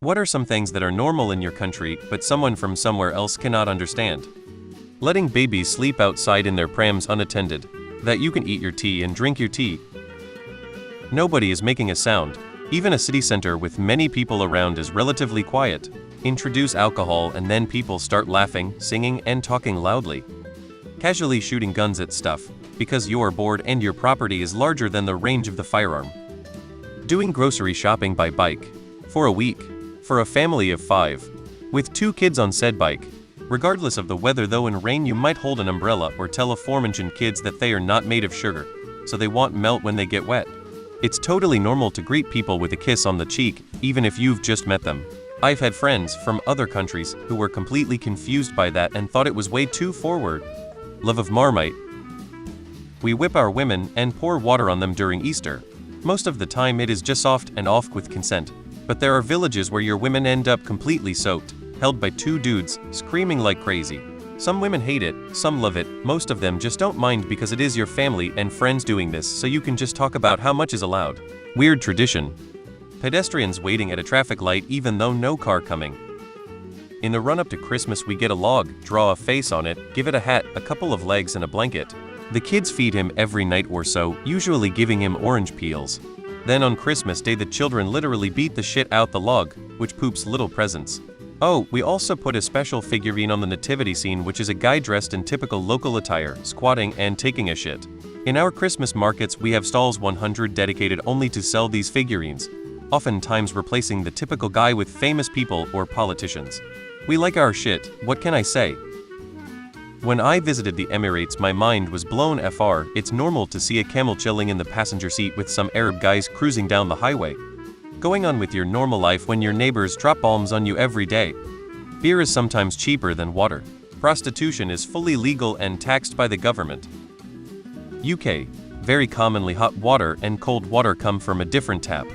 What are some things that are normal in your country but someone from somewhere else cannot understand? Letting babies sleep outside in their prams unattended, that you can eat your tea and drink your tea. Nobody is making a sound. Even a city center with many people around is relatively quiet. Introduce alcohol and then people start laughing, singing, and talking loudly. Casually shooting guns at stuff, because you are bored and your property is larger than the range of the firearm. Doing grocery shopping by bike. For a week. For a family of 5. With 2 kids on said bike. Regardless of the weather, though in rain you might hold an umbrella or tell aforementioned kids that they are not made of sugar, so they won't melt when they get wet. It's totally normal to greet people with a kiss on the cheek, even if you've just met them. I've had friends from other countries who were completely confused by that and thought it was way too forward. Love of Marmite. We whip our women and pour water on them during Easter. Most of the time it is just soft and off with consent, but there are villages where your women end up completely soaked, held by 2 dudes, screaming like crazy. Some women hate it, some love it, most of them just don't mind because it is your family and friends doing this, so you can just talk about how much is allowed. Weird tradition. Pedestrians waiting at a traffic light even though no car coming. In the run-up to Christmas we get a log, draw a face on it, give it a hat, a couple of legs and a blanket. The kids feed him every night or so, usually giving him orange peels. Then on Christmas Day the children literally beat the shit out the log, which poops little presents. Oh, we also put a special figurine on the nativity scene, which is a guy dressed in typical local attire, squatting and taking a shit. In our Christmas markets we have stalls 100 dedicated only to sell these figurines, oftentimes replacing the typical guy with famous people or politicians. We like our shit, what can I say? When I visited the Emirates my mind was blown. It's normal to see a camel chilling in the passenger seat with some Arab guys cruising down the highway. Going on with your normal life when your neighbors drop bombs on you every day. Beer is sometimes cheaper than water. Prostitution is fully legal and taxed by the government. UK. Very commonly hot water and cold water come from a different tap.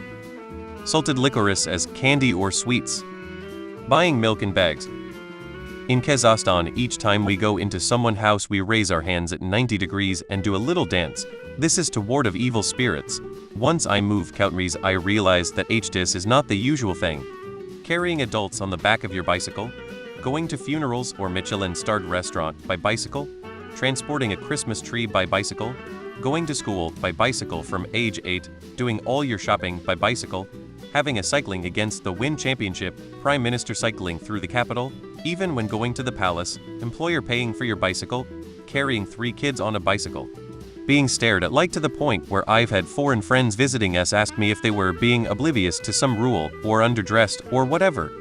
Salted licorice as candy or sweets. Buying milk in bags. In Kazakhstan, each time we go into someone's house we raise our hands at 90 degrees and do a little dance. This is to ward of evil spirits. Once I moved countries I realized that this is not the usual thing. Carrying adults on the back of your bicycle. Going to funerals or Michelin-starred restaurant by bicycle. Transporting a Christmas tree by bicycle. Going to school by bicycle from age 8. Doing all your shopping by bicycle. Having a cycling against the wind championship, Prime Minister cycling through the capital, even when going to the palace, employer paying for your bicycle, carrying 3 kids on a bicycle. Being stared at like to the point where I've had foreign friends visiting us ask me if they were being oblivious to some rule, or underdressed, or whatever.